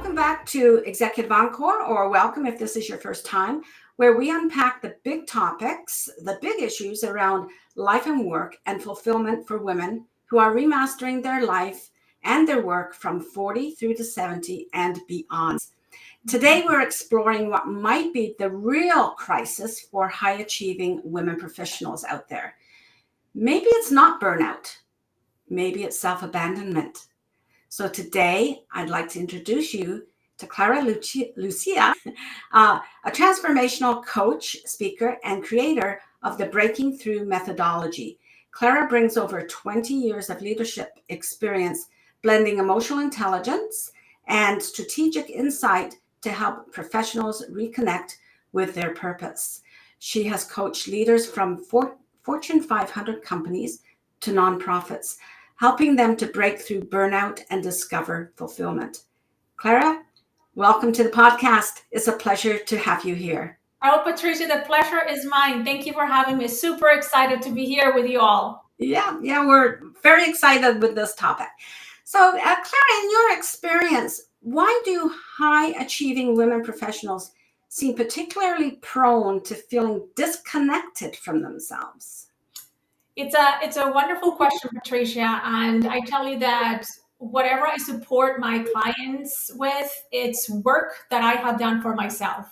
Welcome back to Executive Encore, or welcome if this is your first time, where we unpack the big topics, the big issues around life and work and fulfillment for women who are remastering their life and their work from 40 through to 70 and beyond. Today, we're exploring what might be the real crisis for high-achieving women professionals out there. Maybe it's not burnout. Maybe it's self-abandonment. So today, I'd like to introduce you to Clara Lucia, a transformational coach, speaker, and creator of the Breaking Through methodology. Clara brings over 20 years of leadership experience, blending emotional intelligence and strategic insight to help professionals reconnect with their purpose. She has coached leaders from Fortune 500 companies to nonprofits, helping them to break through burnout and discover fulfillment. Clara, welcome to the podcast. It's a pleasure to have you here. Oh, Patricia, the pleasure is mine. Thank you for having me. Super excited to be here with you all. Yeah, we're very excited with this topic. So, Clara, in your experience, why do high-achieving women professionals seem particularly prone to feeling disconnected from themselves? It's a wonderful question, Patricia. And I tell you that whatever I support my clients with, it's work that I have done for myself.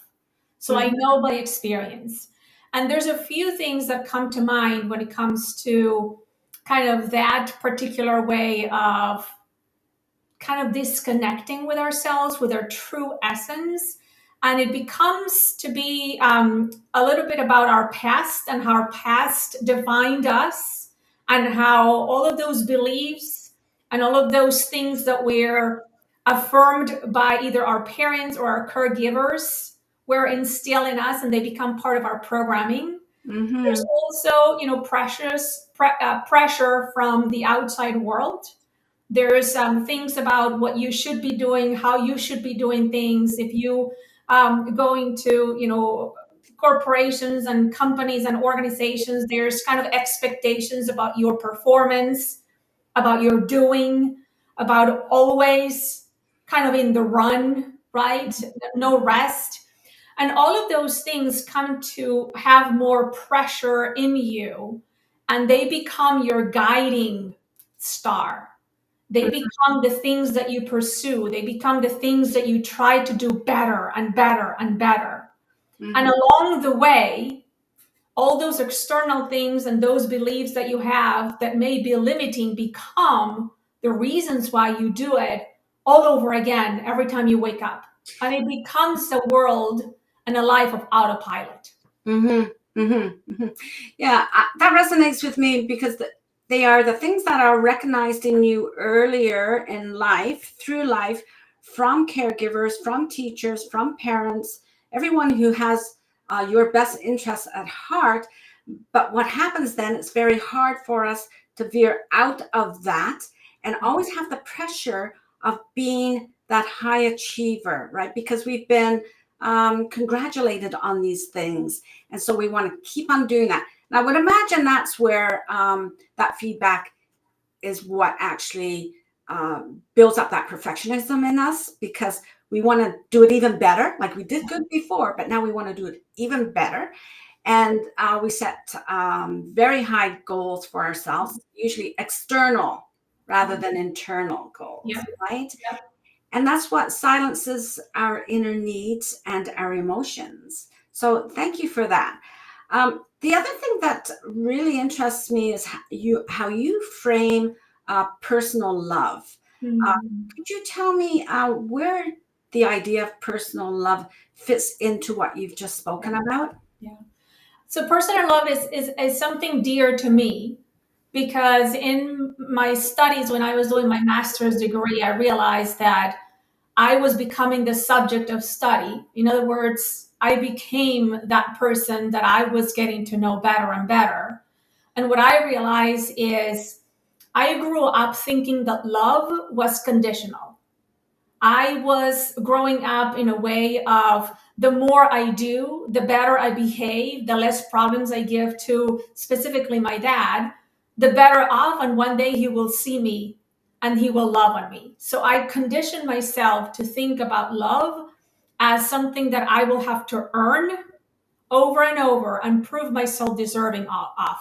So I know by experience. And there's a few things that come to mind when it comes to kind of that particular way of kind of disconnecting with ourselves, with our true essence. And it becomes to be a little bit about our past and how our past defined us, and how all of those beliefs and all of those things that we're affirmed by either our parents or our caregivers were instilled in us, and they become part of our programming. Mm-hmm. There's also, pressure from the outside world. There's things about what you should be doing, how you should be doing things. If you going to, corporations and companies and organizations, there's kind of expectations about your performance, about your doing, about always kind of in the run, right? No rest. And all of those things come to have more pressure in you, and they become your guiding star. They become the things that you pursue. They become the things that you try to do better and better and better. Mm-hmm. And along the way, all those external things and those beliefs that you have that may be limiting become the reasons why you do it all over again every time you wake up. And it becomes a world and a life of autopilot. Mm-hmm. Mm-hmm. Mm-hmm. Yeah, that resonates with me because they are the things that are recognized in you earlier in life, through life, from caregivers, from teachers, from parents, everyone who has your best interests at heart. But what happens then, it's very hard for us to veer out of that and always have the pressure of being that high achiever, right? Because we've been congratulated on these things. And so we want to keep on doing that. And I would imagine that's where that feedback is what actually builds up that perfectionism in us, because we want to do it even better. Like we did good before, but now we want to do it even better. And we set very high goals for ourselves, usually external rather than internal goals, Yep. right? Yep. And that's what silences our inner needs and our emotions. So thank you for that. The other thing that really interests me is how you frame personal love. Could you tell me where the idea of personal love fits into what you've just spoken about? Yeah. So personal love is something dear to me, because in my studies, when I was doing my master's degree, I realized that I was becoming the subject of study. In other words, I became that person that I was getting to know better and better. And what I realized is I grew up thinking that love was conditional. I was growing up in a way of the more I do, the better I behave, the less problems I give to specifically my dad, the better off. And one day he will see me and he will love on me. So I condition myself to think about love as something that I will have to earn over and over and prove myself deserving of.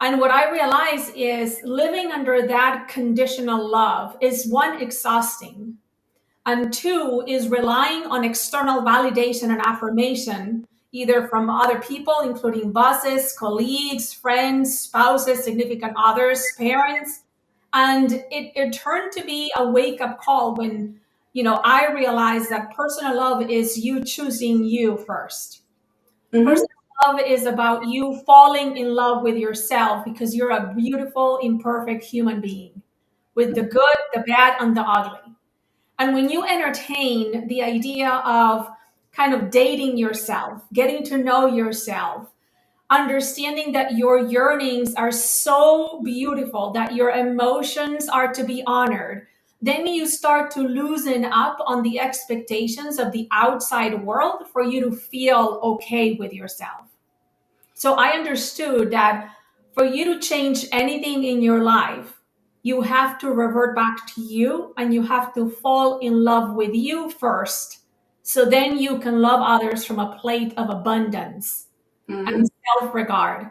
And what I realize is living under that conditional love is one, exhausting, and two, is relying on external validation and affirmation, either from other people, including bosses, colleagues, friends, spouses, significant others, parents. And it turned to be a wake up call when, I realized that personal love is you choosing you first. Mm-hmm. Personal love is about you falling in love with yourself because you're a beautiful, imperfect human being with the good, the bad, and the ugly. And when you entertain the idea of kind of dating yourself, getting to know yourself, understanding that your yearnings are so beautiful, that your emotions are to be honored, then you start to loosen up on the expectations of the outside world for you to feel okay with yourself. So I understood that for you to change anything in your life, you have to revert back to you and you have to fall in love with you first. So then you can love others from a plate of abundance Mm-hmm. and self regard.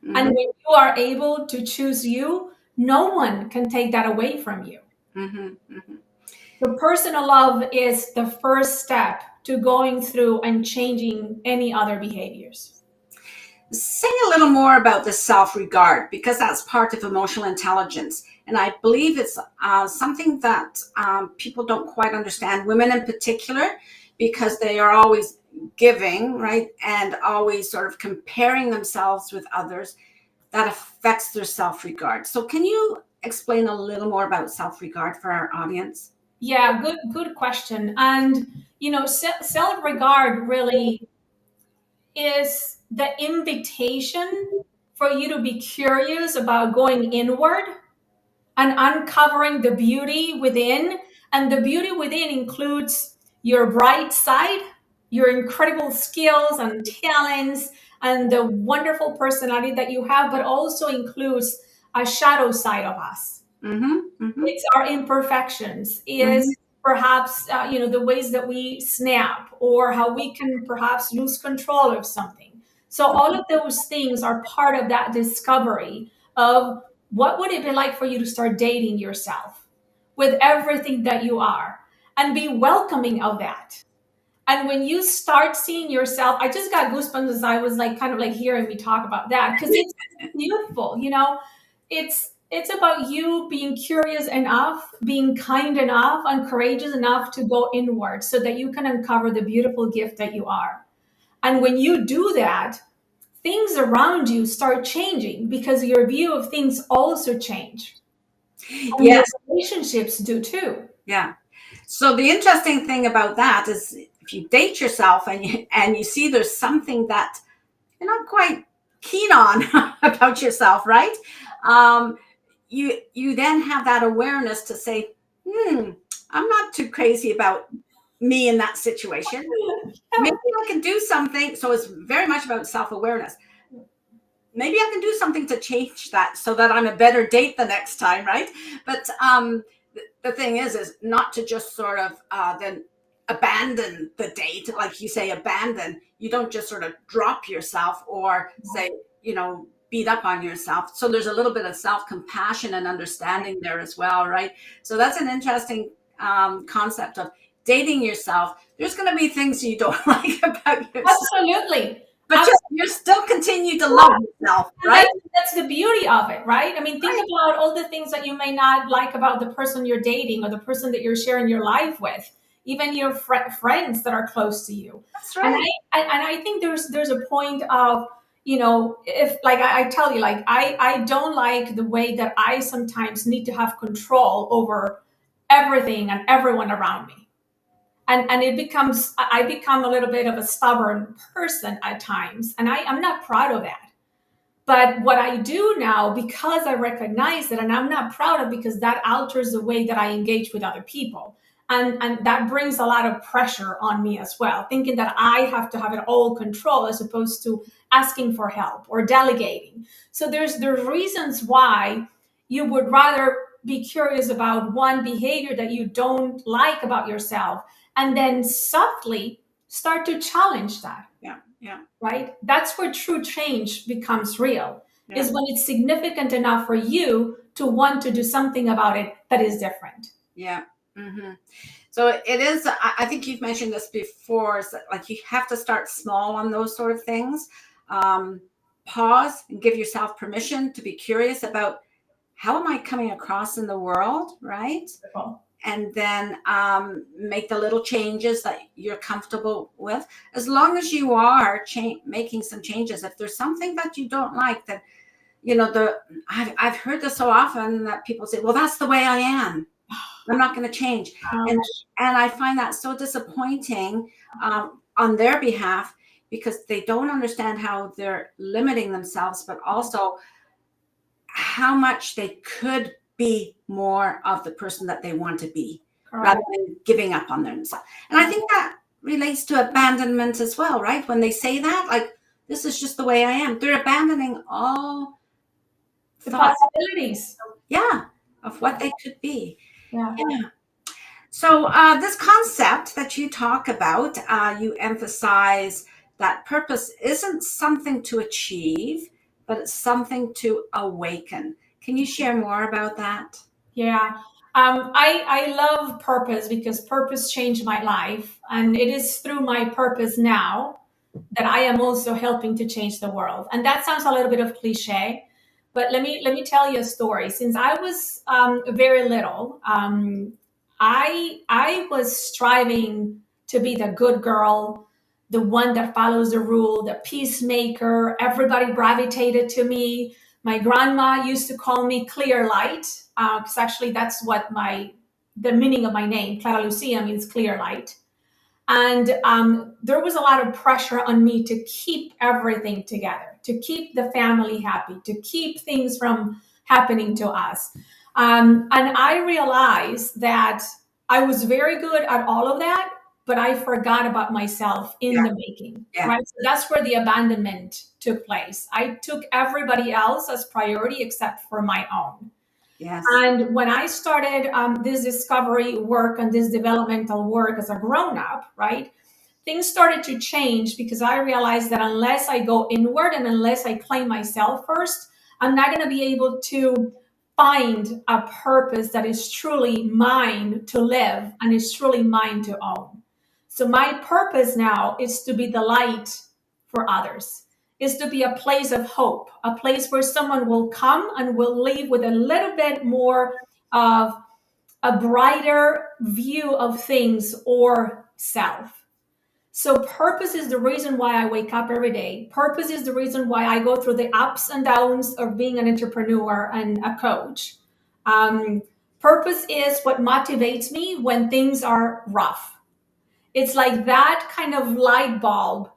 And Mm-hmm. when you are able to choose you, no one can take that away from you. Mm-hmm. Mm-hmm. So personal love is the first step to going through and changing any other behaviors. Say a little more about the self-regard, because that's part of emotional intelligence. And I believe it's something that people don't quite understand, women in particular, because they are always giving, right? And always sort of comparing themselves with others. That affects their self-regard. So can you explain a little more about self-regard for our audience? Yeah, good question. And self regard really is the invitation for you to be curious about going inward and uncovering the beauty within. And the beauty within includes your bright side, your incredible skills and talents, and the wonderful personality that you have, but also includes a shadow side of us. Mm-hmm. Mm-hmm. It's our imperfections, Mm-hmm. is perhaps the ways that we snap or how we can perhaps lose control of something. So all of those things are part of that discovery of what would it be like for you to start dating yourself with everything that you are and be welcoming of that. And when you start seeing yourself, I just got goosebumps as I was like kind of like hearing me talk about that because it's beautiful, it's about you being curious enough, being kind enough, and courageous enough to go inward so that you can uncover the beautiful gift that you are. And when you do that, things around you start changing because your view of things also change. And your Yes. relationships do too. Yeah. So the interesting thing about that is if you date yourself and you see there's something that you're not quite keen on about yourself, right? Um, you then have that awareness to say, I'm not too crazy about me in that situation. Maybe I can do something. So it's very much about self-awareness. Maybe I can do something to change that so that I'm a better date the next time, right? But the thing is not to just sort of then abandon the date, like you say, abandon. You don't just sort of drop yourself or say, beat up on yourself. So there's a little bit of self-compassion and understanding there as well, right? So that's an interesting concept of dating yourself. There's going to be things you don't like about yourself, Absolutely. but you're still continue to love yourself, And right? that's the beauty of it, right? I mean, think about all the things that you may not like about the person you're dating or the person that you're sharing your life with, even your friends that are close to you. That's And right. I think there's a point of, if like I tell you, like I don't like the way that I sometimes need to have control over everything and everyone around me. And it becomes, I become a little bit of a stubborn person at times, and I'm not proud of that. But what I do now, because I recognize it, and I'm not proud of, because that alters the way that I engage with other people. And that brings a lot of pressure on me as well, thinking that I have to have it all control as opposed to asking for help or delegating. So there's reasons why you would rather be curious about one behavior that you don't like about yourself, and then subtly start to challenge that. Yeah. Yeah. Right? That's where true change becomes real, Yeah. is when it's significant enough for you to want to do something about it that is different. Yeah. Hmm. So it is, I think you've mentioned this before, is that like you have to start small on those sort of things. Um, Pause and give yourself permission to be curious about how am I coming across in the world, right? And then make the little changes that you're comfortable with. As long as you are making some changes, if there's something that you don't like, that, you know, I've heard this so often that people say, well, that's the way I am. I'm not going to change. And I find that so disappointing on their behalf, because they don't understand how they're limiting themselves, but also how much they could be more of the person that they want to be, rather than giving up on themselves. And I think that relates to abandonment as well, right? When they say that, like, this is just the way I am, they're abandoning all The thoughts, possibilities. yeah, of what they could be. Yeah. Yeah. So this concept that you talk about, you emphasize that purpose isn't something to achieve, but it's something to awaken. Can you share more about that? Yeah. I love purpose because purpose changed my life. And it is through my purpose now that I am also helping to change the world. And that sounds a little bit of cliche, but let me tell you a story. Since I was very little, I was striving to be the good girl, the one that follows the rule, the peacemaker. Everybody gravitated to me. My grandma used to call me Clear Light, because actually that's what the meaning of my name, Clara Lucia, means clear light. And there was a lot of pressure on me to keep everything together, to keep the family happy, to keep things from happening to us. And I realized that I was very good at all of that, but I forgot about myself in Yeah. the making. Yeah. Right? So that's where the abandonment took place. I took everybody else as priority except for my own. Yes. And when I started this discovery work and this developmental work as a grown up, right, things started to change because I realized that unless I go inward and unless I claim myself first, I'm not going to be able to find a purpose that is truly mine to live and is truly mine to own. So my purpose now is to be the light for others, is to be a place of hope, a place where someone will come and will leave with a little bit more of a brighter view of things or self. So purpose is the reason why I wake up every day. Purpose is the reason why I go through the ups and downs of being an entrepreneur and a coach. Purpose is what motivates me when things are rough. It's like that kind of light bulb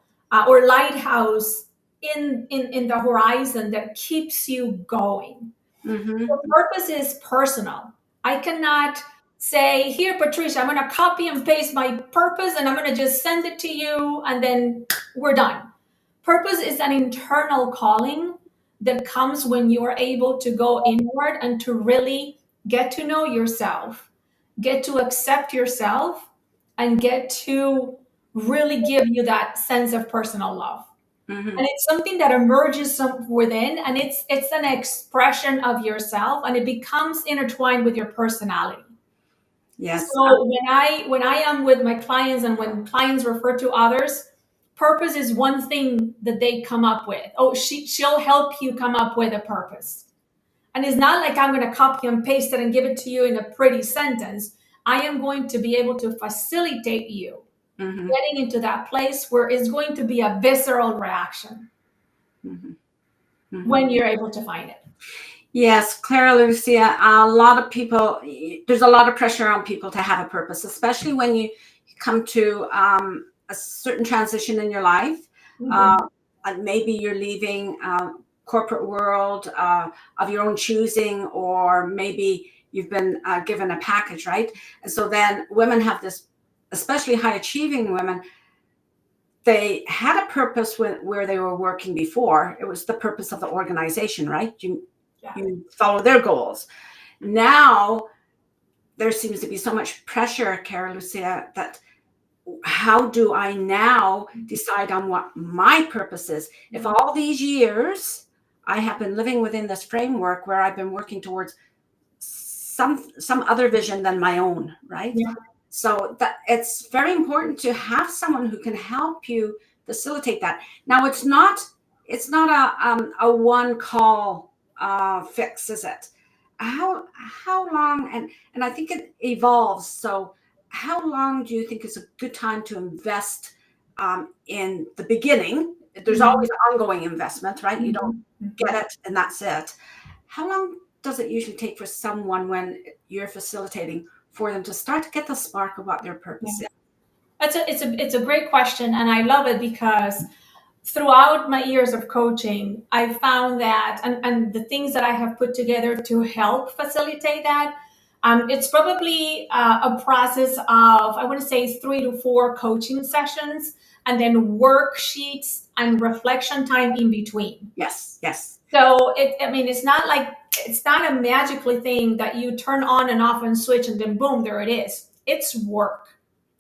or lighthouse in the horizon that keeps you going. Mm-hmm. So purpose is personal. I cannot say, here, Patricia, I'm going to copy and paste my purpose and I'm going to just send it to you and then we're done. Purpose is an internal calling that comes when you are able to go inward and to really get to know yourself, get to accept yourself, and get to really give you that sense of personal love. Mm-hmm. And it's something that emerges from within, and it's an expression of yourself, and it becomes intertwined with your personality. Yes. So when I am with my clients and when clients refer to others, purpose is one thing that they come up with. Oh, she'll help you come up with a purpose. And it's not like I'm going to copy and paste it and give it to you in a pretty sentence. I am going to be able to facilitate you Mm-hmm. getting into that place where it's going to be a visceral reaction Mm-hmm. Mm-hmm. when you're able to find it. Yes, Clara Lucia, a lot of people, there's a lot of pressure on people to have a purpose, especially when you come to a certain transition in your life. Maybe you're leaving corporate world of your own choosing, or maybe you've been given a package, right? And so then women have this, especially high achieving women, they had a purpose where they were working before. It was the purpose of the organization, right? You follow their goals. Now there seems to be so much pressure, Clara Lucia, that how do I now decide on what my purpose is? If all these years I have been living within this framework where I've been working towards some other vision than my own, right? Yeah. So that it's very important to have someone who can help you facilitate that. Now it's not a one call fix, is it? How long, and I think it evolves. So how long do you think is a good time to invest in the beginning? There's Mhm. always ongoing investment, right? You don't Mhm. get it and that's it. How long does it usually take for someone when you're facilitating for them to start to get the spark of what their Yeah. purpose is? It's a great question, and I love it because throughout my years of coaching, I found that, and the things that I have put together to help facilitate that, it's probably a process of, I want to say, 3 to 4 coaching sessions, and then worksheets and reflection time in between. Yes, yes. So I mean, it's not a magically thing that you turn on and off and switch and then boom, there it is. It's work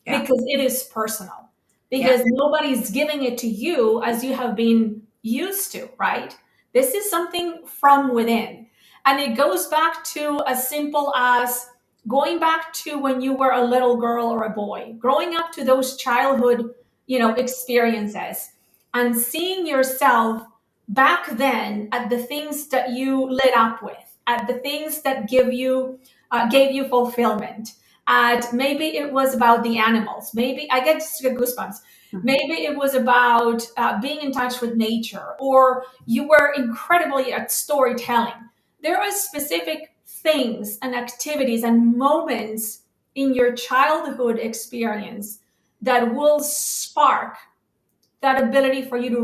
Yeah, because it is personal, yeah, because nobody's giving it to you as you have been used to, right? This is something from within. And it goes back to as simple as going back to when you were a little girl or a boy, growing up to those childhood, experiences, and seeing yourself back then at the things that you lit up with, at the things that gave you fulfillment. And maybe it was about the animals. Maybe I get goosebumps. mhm, Maybe it was about being in touch with nature, or you were incredibly at storytelling. There are specific things and activities and moments in your childhood experience that will spark that ability for you to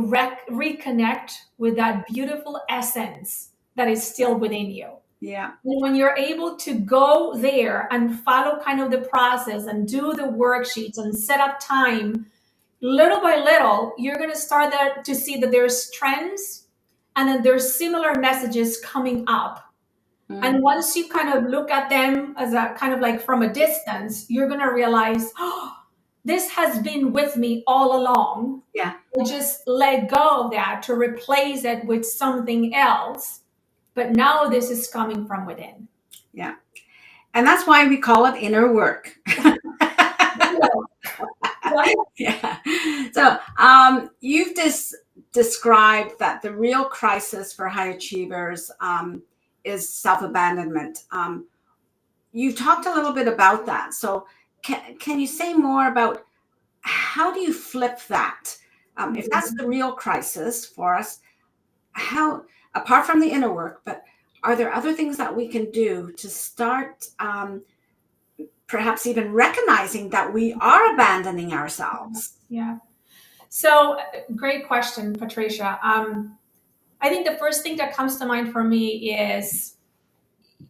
reconnect with that beautiful essence that is still within you. yeah, And when you're able to go there and follow kind of the process and do the worksheets and set up time, little by little, you're going to start to see that there's trends, and then there's similar messages coming up. mm, And once you kind of look at them as a kind of like from a distance, you're going to realize, oh, this has been with me all along. yeah, I just let go of that to replace it with something else. But now this is coming from within. yeah. And that's why we call it inner work. Right? Yeah. So you've just described that the real crisis for high achievers is self-abandonment. You've talked a little bit about that. So can you say more about how do you flip that? If that's the real crisis for us, how, apart from the inner work, but are there other things that we can do to start perhaps even recognizing that we are abandoning ourselves? Yeah. So great question, Patricia. I think the first thing that comes to mind for me is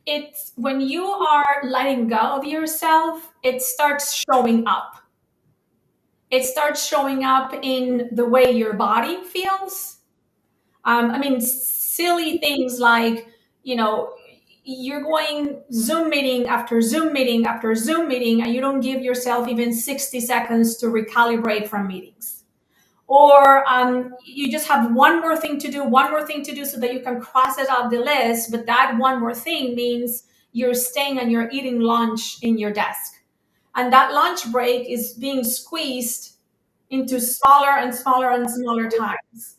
it's when you are letting go of yourself, it starts showing up. It starts showing up in the way your body feels. I mean, silly things like, you know, you're going Zoom meeting after Zoom meeting after Zoom meeting, and you don't give yourself even 60 seconds to recalibrate from meetings. Or you just have one more thing to do, one more thing to do so that you can cross it off the list. But that one more thing means you're staying and you're eating lunch in your desk. And that lunch break is being squeezed into smaller and smaller and smaller times.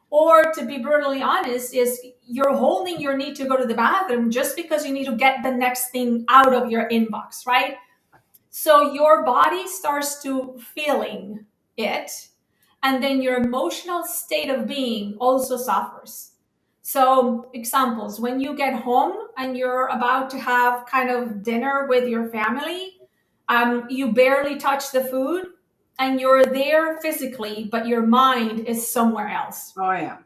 Or to be brutally honest, is you're holding your need to go to the bathroom just because you need to get the next thing out of your inbox, right? So your body starts to feeling it, and then your emotional state of being also suffers. So examples, when you get home and you're about to have kind of dinner with your family, you barely touch the food and you're there physically, but your mind is somewhere else. Oh, yeah.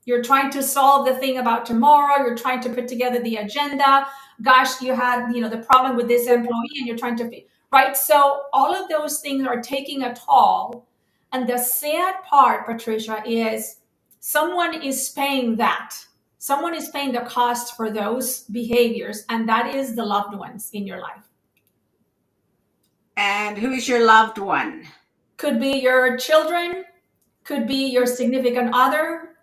You're trying to solve the thing about tomorrow. You're trying to put together the agenda. Gosh, you had, the problem with this employee and you're trying to, right? So all of those things are taking a toll. And the sad part, Patricia, is someone is paying that. someone is paying the cost for those behaviors, and that is the loved ones in your life. And who is your loved one? Could be your children, could be your significant other,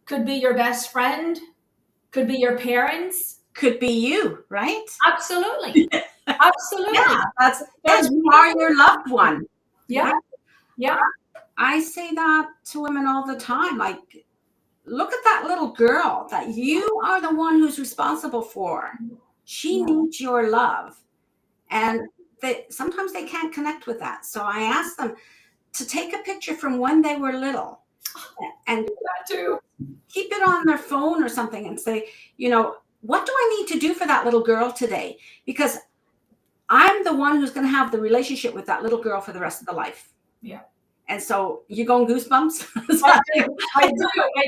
could be your best friend, could be your parents. Could be you, right? Absolutely. Absolutely. You are your loved one. Yeah. Right? Yeah. I say that to women all the time. Like, look at that little girl that you are the one who's responsible for. She needs your love. And sometimes they can't connect with that. So I ask them to take a picture from when they were little and keep it on their phone or something and say, what do I need to do for that little girl today? Because I'm the one who's going to have the relationship with that little girl for the rest of the life. Yeah. And so you going goosebumps? I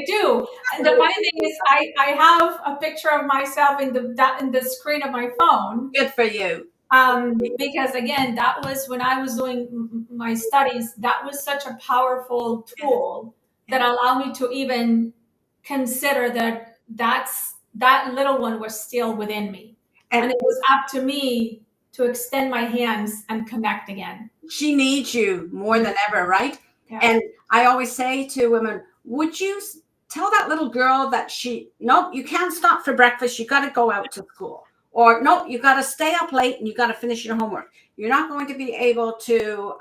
do. And the funny thing is, I have a picture of myself in the screen of my phone. Good for you. Because again, that was when I was doing my studies. That was such a powerful tool that allowed me to even consider that little one was still within me, and it was up to me to extend my hands and connect again. She needs you more than ever, right? Yeah. And I always say to women, would you tell that little girl that nope, you can't stop for breakfast. You got to go out to school. Or no, you got to stay up late and you got to finish your homework. You're not going to be able to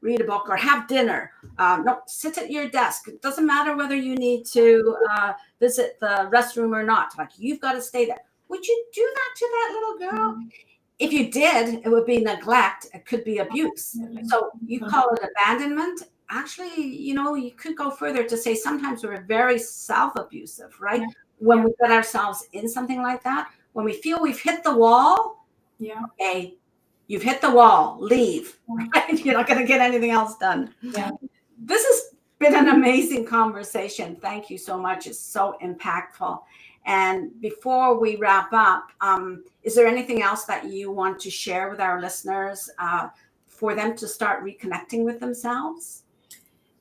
read a book or have dinner. No, sit at your desk. It doesn't matter whether you need to visit the restroom or not. Like, you've got to stay there. Would you do that to that little girl? Mm-hmm. If you did, it would be neglect. It could be abuse. So you call it abandonment. Actually, you could go further to say sometimes we're very self-abusive, right? Yeah. When we put ourselves in something like that, when we feel we've hit the wall, okay, you've hit the wall, leave, right? You're not going to get anything else done. Yeah. This has been an amazing conversation. Thank you so much. It's so impactful. And before we wrap up, is there anything else that you want to share with our listeners for them to start reconnecting with themselves?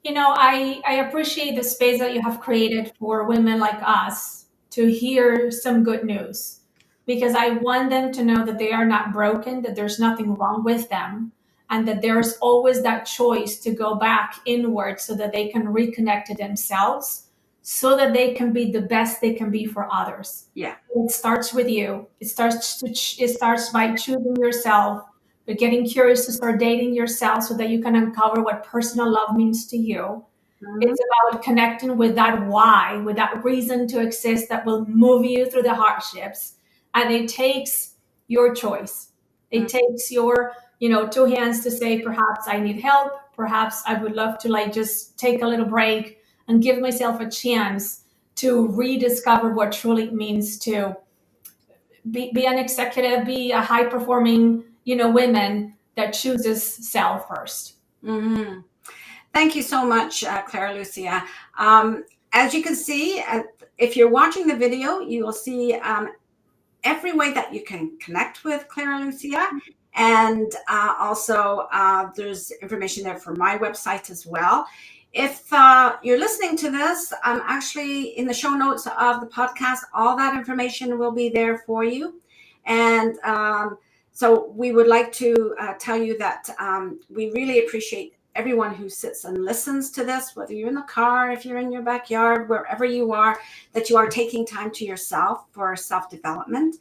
I appreciate the space that you have created for women like us to hear some good news, because I want them to know that they are not broken, that there's nothing wrong with them, and that there's always that choice to go back inward so that they can reconnect to themselves, so that they can be the best they can be for others. Yeah. It starts with you. It starts by choosing yourself, by getting curious to start dating yourself so that you can uncover what personal love means to you. Mm-hmm. It's about connecting with that why, with that reason to exist that will move you through the hardships. And it takes your choice. It takes your, two hands to say, perhaps I need help. Perhaps I would love to just take a little break and give myself a chance to rediscover what truly it means to be an executive, be a high performing, women that chooses self first. Mm-hmm. Thank you so much, Clara Lucia. As you can see, if you're watching the video, you will see every way that you can connect with Clara Lucia. And also there's information there for my website as well. If you're listening to this, actually in the show notes of the podcast, all that information will be there for you. And so we would like to tell you that we really appreciate everyone who sits and listens to this, whether you're in the car, if you're in your backyard, wherever you are, that you are taking time to yourself for self-development.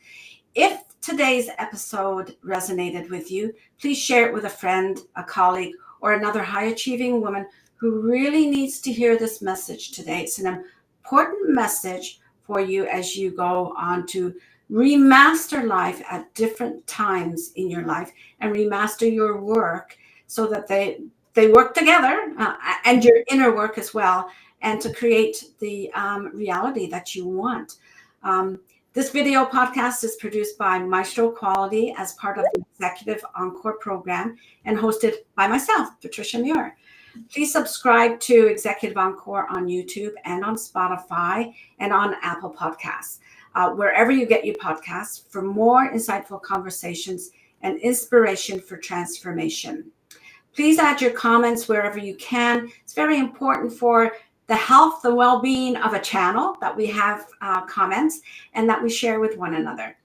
If today's episode resonated with you, please share it with a friend, a colleague, or another high-achieving woman who really needs to hear this message today. It's an important message for you as you go on to remaster life at different times in your life and remaster your work so that they work together and your inner work as well, and to create the reality that you want. This video podcast is produced by Maestro Quality as part of the Executive Encore program and hosted by myself, Patricia Muir. Please subscribe to Executive Encore on YouTube and on Spotify and on Apple Podcasts, wherever you get your podcasts, for more insightful conversations and inspiration for transformation. Please add your comments wherever you can. It's very important for the health, the well-being of a channel, that we have comments and that we share with one another.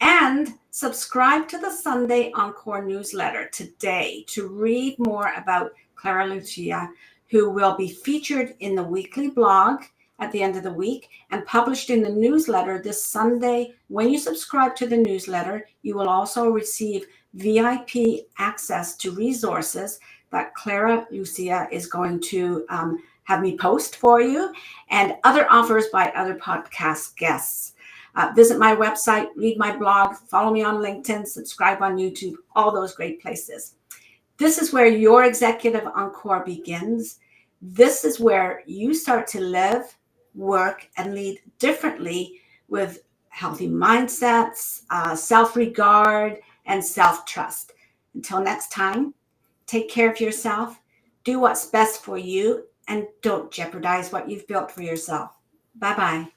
And subscribe to the Sunday Encore newsletter today to read more about Clara Lucia, who will be featured in the weekly blog at the end of the week and published in the newsletter this Sunday. When you subscribe to the newsletter, you will also receive VIP access to resources that Clara Lucia is going to have me post for you, and other offers by other podcast guests. Visit my website, read my blog, follow me on LinkedIn, subscribe on YouTube, all those great places. This is where your executive encore begins. This is where you start to live, work, and lead differently with healthy mindsets, self-regard, and self-trust. Until next time, take care of yourself, do what's best for you, and don't jeopardize what you've built for yourself. Bye-bye.